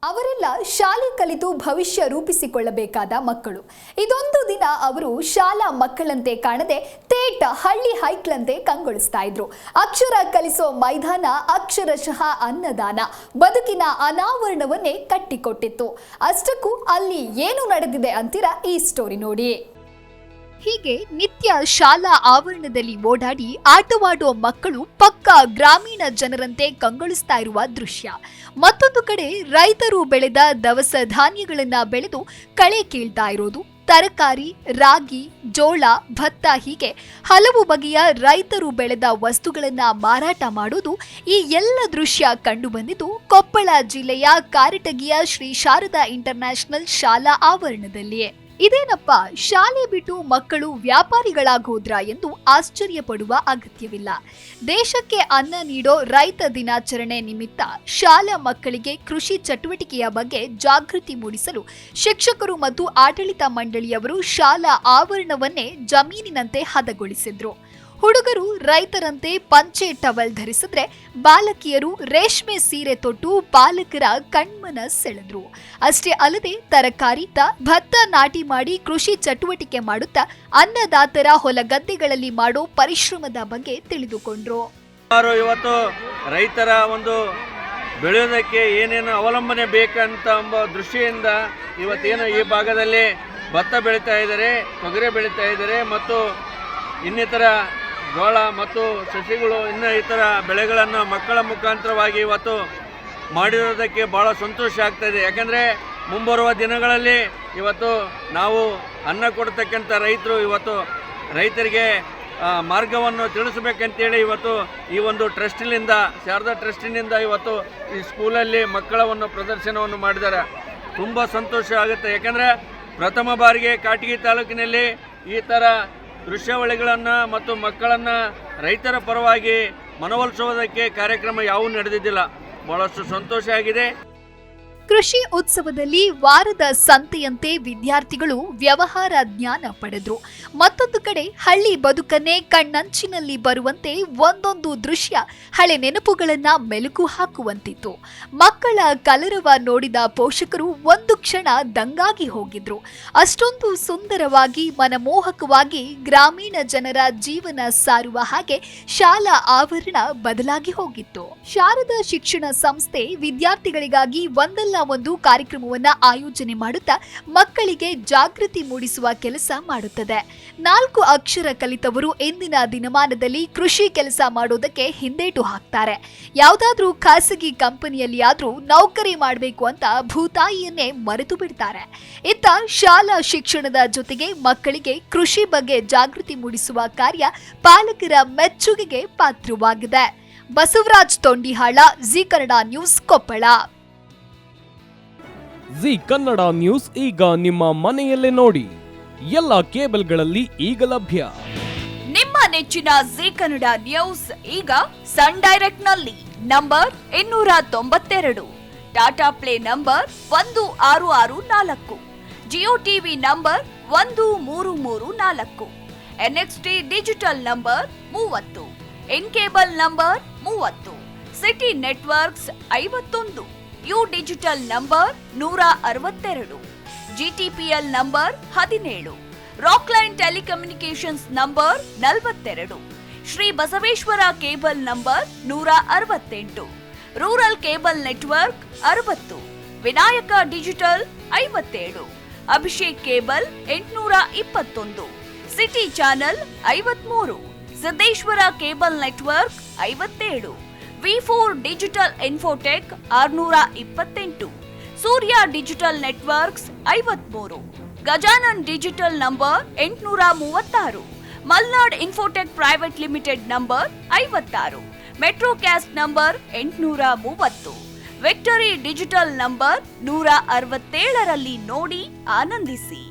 ಅವರೆಲ್ಲ ಶಾಲೆ ಕಲಿತು ಭವಿಷ್ಯ ರೂಪಿಸಿಕೊಳ್ಳಬೇಕಾದ ಮಕ್ಕಳು. ಇದೊಂದು ದಿನ ಅವರು ಶಾಲಾ ಮಕ್ಕಳಂತೆ ಕಾಣದೆ ತೇಟ ಹಳ್ಳಿ ಹೈಕ್ಳಂತೆ ಕಂಗೊಳಿಸ್ತಾ ಇದ್ರು. ಅಕ್ಷರ ಕಲಿಸೋ ಮೈದಾನ ಅಕ್ಷರಶಃ ಅನ್ನದಾನ, ಬದುಕಿನ ಅನಾವರಣವನ್ನೇ ಕಟ್ಟಿಕೊಟ್ಟಿತ್ತು. ಅಷ್ಟಕ್ಕೂ ಅಲ್ಲಿ ಏನು ನಡೆದಿದೆ ಅಂತೀರಾ? ಈ ಸ್ಟೋರಿ ನೋಡಿ. ಹೀಗೆ ನಿತ್ಯ ಶಾಲಾ ಆವರಣದಲ್ಲಿ ಓಡಾಡಿ ಆಟವಾಡುವ ಮಕ್ಕಳು ಪಕ್ಕಾ ಗ್ರಾಮೀಣ ಜನರಂತೆ ಕಂಗೊಳಿಸ್ತಾ ಇರುವ ದೃಶ್ಯ. ಮತ್ತೊಂದು ಕಡೆ ರೈತರು ಬೆಳೆದ ದವಸ ಧಾನ್ಯಗಳನ್ನ ಬೆಳೆದು ಕಳೆ ಕೀಳ್ತಾ ಇರೋದು. ತರಕಾರಿ, ರಾಗಿ, ಜೋಳ, ಭತ್ತ ಹೀಗೆ ಹಲವು ಬಗೆಯ ರೈತರು ಬೆಳೆದ ವಸ್ತುಗಳನ್ನ ಮಾರಾಟ ಮಾಡೋದು, ಈ ಎಲ್ಲ ದೃಶ್ಯ ಕಂಡು ಬಂದಿದ್ದು ಕೊಪ್ಪಳ ಜಿಲ್ಲೆಯ ಕಾರಟಗಿಯ ಶ್ರೀ ಶಾರದಾ ಇಂಟರ್ನ್ಯಾಷನಲ್ ಶಾಲಾ ಆವರಣದಲ್ಲಿಯೇ. ಇದೇನಪ್ಪ, ಶಾಲೆ ಬಿಟ್ಟು ಮಕ್ಕಳು ವ್ಯಾಪಾರಿಗಳಾಗೋದ್ರಾ ಎಂದು ಆಶ್ಚರ್ಯ ಪಡುವ ಅಗತ್ಯವಿಲ್ಲ. ದೇಶಕ್ಕೆ ಅನ್ನ ನೀಡೋ ರೈತ ದಿನಾಚರಣೆ ನಿಮಿತ್ತ ಶಾಲಾ ಮಕ್ಕಳಿಗೆ ಕೃಷಿ ಚಟುವಟಿಕೆಯ ಬಗ್ಗೆ ಜಾಗೃತಿ ಮೂಡಿಸಲು ಶಿಕ್ಷಕರು ಮತ್ತು ಆಡಳಿತ ಮಂಡಳಿಯವರು ಶಾಲಾ ಆವರಣವನ್ನೇ ಜಮೀನಿನಂತೆ ಹದಗೊಳಿಸಿದ್ರು. ಹುಡುಗರು ರೈತರಂತೆ ಪಂಚೆ ಟವಲ್ ಧರಿಸಿದ್ರೆ, ಬಾಲಕಿಯರು ರೇಷ್ಮೆ ಸೀರೆ ತೊಟ್ಟು ಪಾಲಕರ ಕಣ್ಮನ ಸೆಳೆದ್ರು. ಅಷ್ಟೇ ಅಲ್ಲದೆ ತರಕಾರಿ, ಭತ್ತ ನಾಟಿ ಮಾಡಿ ಕೃಷಿ ಚಟುವಟಿಕೆ ಮಾಡುತ್ತಾ ಅನ್ನದಾತರ ಹೊಲಗದ್ದೆಗಳಲ್ಲಿ ಮಾಡೋ ಪರಿಶ್ರಮದ ಬಗ್ಗೆ ತಿಳಿದುಕೊಂಡ್ರು. ಇವತ್ತು ರೈತರ ಒಂದು ಬೆಳೆಯೋದಕ್ಕೆ ಏನೇನು ಅವಲಂಬನೆ ಬೇಕಂತ ಎಂಬ ದೃಷ್ಟಿಯಿಂದ ಇವತ್ತೇನು ಈ ಭಾಗದಲ್ಲಿ ಭತ್ತ ಬೆಳೀತಾ ಇದ್ದಾರೆ, ತೊಗರೆ ಬೆಳೀತಾ ಇದ್ದಾರೆ ಮತ್ತು ಇನ್ನಿತರ ಜೋಳ ಮತ್ತು ಸಸಿಗಳು ಇನ್ನು ಇತರ ಬೆಳೆಗಳನ್ನು ಮಕ್ಕಳ ಮುಖಾಂತರವಾಗಿ ಇವತ್ತು ಮಾಡಿರೋದಕ್ಕೆ ಭಾಳ ಸಂತೋಷ ಆಗ್ತಾಯಿದೆ. ಯಾಕಂದರೆ ಮುಂಬರುವ ದಿನಗಳಲ್ಲಿ ಇವತ್ತು ನಾವು ಅನ್ನ ಕೊಡ್ತಕ್ಕಂಥ ರೈತರು ಇವತ್ತು ರೈತರಿಗೆ ಮಾರ್ಗವನ್ನು ತಿಳಿಸಬೇಕಂತೇಳಿ ಇವತ್ತು ಈ ಒಂದು ಟ್ರಸ್ಟಿನಿಂದ, ಶಾರದಾ ಟ್ರಸ್ಟಿನಿಂದ ಇವತ್ತು ಈ ಸ್ಕೂಲಲ್ಲಿ ಮಕ್ಕಳ ಒಂದು ಪ್ರದರ್ಶನವನ್ನು ಮಾಡಿದ್ದಾರೆ. ತುಂಬ ಸಂತೋಷ ಆಗುತ್ತೆ. ಯಾಕಂದರೆ ಪ್ರಥಮ ಬಾರಿಗೆ ಕಾಟಗಿ ತಾಲೂಕಿನಲ್ಲಿ ಈ ಥರ ದೃಶ್ಯಾವಳಿಗಳನ್ನು ಮತ್ತು ಮಕ್ಕಳನ್ನು ರೈತರ ಪರವಾಗಿ ಮನವೊಲಿಸುವುದಕ್ಕೆ ಕಾರ್ಯಕ್ರಮ ಯಾವುವು ನಡೆದಿದ್ದಿಲ್ಲ. ಬಹಳಷ್ಟು ಸಂತೋಷ ಆಗಿದೆ. ಕೃಷಿ ಉತ್ಸವದಲ್ಲಿ ವಾರದ ಸಂತೆಯಂತೆ ವಿದ್ಯಾರ್ಥಿಗಳು ವ್ಯವಹಾರ ಜ್ಞಾನ ಪಡೆದ್ರು. ಮತ್ತೊಂದು ಕಡೆ ಹಳ್ಳಿ ಬದುಕನ್ನೇ ಕಣ್ಣಂಚಿನಲ್ಲಿ ಬರುವಂತೆ ಒಂದೊಂದು ದೃಶ್ಯ ಹಳೆ ನೆನಪುಗಳನ್ನ ಮೆಲುಕು ಹಾಕುವಂತಿತ್ತು. ಮಕ್ಕಳ ಕಲರವ ನೋಡಿದ ಪೋಷಕರು ಒಂದು ಕ್ಷಣ ದಂಗಾಗಿ ಹೋಗಿದ್ರು. ಅಷ್ಟೊಂದು ಸುಂದರವಾಗಿ ಮನಮೋಹಕವಾಗಿ ಗ್ರಾಮೀಣ ಜನರ ಜೀವನ ಸಾರುವ ಹಾಗೆ ಶಾಲಾ ಆವರಣ ಬದಲಾಗಿ ಹೋಗಿತ್ತು. ಶಾರದಾ ಶಿಕ್ಷಣ ಸಂಸ್ಥೆ ವಿದ್ಯಾರ್ಥಿಗಳಿಗಾಗಿ ಒಂದಲ್ಲ ಒಂದು ಕಾರ್ಯಕ್ರಮವನ್ನ ಆಯೋಜನೆ ಮಾಡುತ್ತಾ ಮಕ್ಕಳಿಗೆ ಜಾಗೃತಿ ಮೂಡಿಸುವ ಕೆಲಸ ಮಾಡುತ್ತದೆ. 4 ಅಕ್ಷರ ಕಲಿತವರು ಇಂದಿನ ದಿನಮಾನದಲ್ಲಿ ಕೃಷಿ ಕೆಲಸ ಮಾಡೋದಕ್ಕೆ ಹಿಂದೇಟು ಹಾಕ್ತಾರೆ. ಯಾವುದಾದ್ರೂ ಖಾಸಗಿ ಕಂಪನಿಯಲ್ಲಿ ಆದ್ರೂ ನೌಕರಿ ಮಾಡಬೇಕು ಅಂತ ಭೂತಾಯಿಯನ್ನೇ ಮರೆತು ಬಿಡ್ತಾರೆ. ಇತ್ತ ಶಾಲಾ ಶಿಕ್ಷಣದ ಜೊತೆಗೆ ಮಕ್ಕಳಿಗೆ ಕೃಷಿ ಬಗ್ಗೆ ಜಾಗೃತಿ ಮೂಡಿಸುವ ಕಾರ್ಯ ಪಾಲಕರ ಮೆಚ್ಚುಗೆಗೆ ಪಾತ್ರವಾಗಿದೆ. ಬಸವರಾಜ್ ತೊಂಡಿಹಾಳ, ಜಿ ಕನ್ನಡ ನ್ಯೂಸ್, ಕೊಪ್ಪಳ. ಜಿ ಕನ್ನಡ ನ್ಯೂಸ್ ಈಗ ನಿಮ್ಮ ಮನೆಯಲ್ಲೇ ನೋಡಿ. ಎಲ್ಲ ಕೇಬಲ್ಗಳಲ್ಲಿ ಈಗ ಲಭ್ಯ. ನಿಮ್ಮ ನೆಚ್ಚಿನ ಜಿ ಕನ್ನಡ ನ್ಯೂಸ್ ಈಗ ಸನ್ ಡೈರೆಕ್ಟ್ ನಲ್ಲಿ number 292, Tata play number 1664, Jio TV number 1334, NXT digital number 30, in cable number 30, city networks 51, U digital number 162, GTPL number 17, Rockline telecommunications number 42, Shri Basaveshwara cable number 168, rural cable network 60, Vinayaka digital 57, Abhishek cable 821, city channel 53, Siddeshwara cable network 57, V4 digital Infotech 628, Surya digital networks 53, Gajanan digital number 836, Malnad infotech private limited number 56, metro cast number 830, victory digital number 167ರಲ್ಲಿ ನೋಡಿ ಆನಂದಿಸಿ.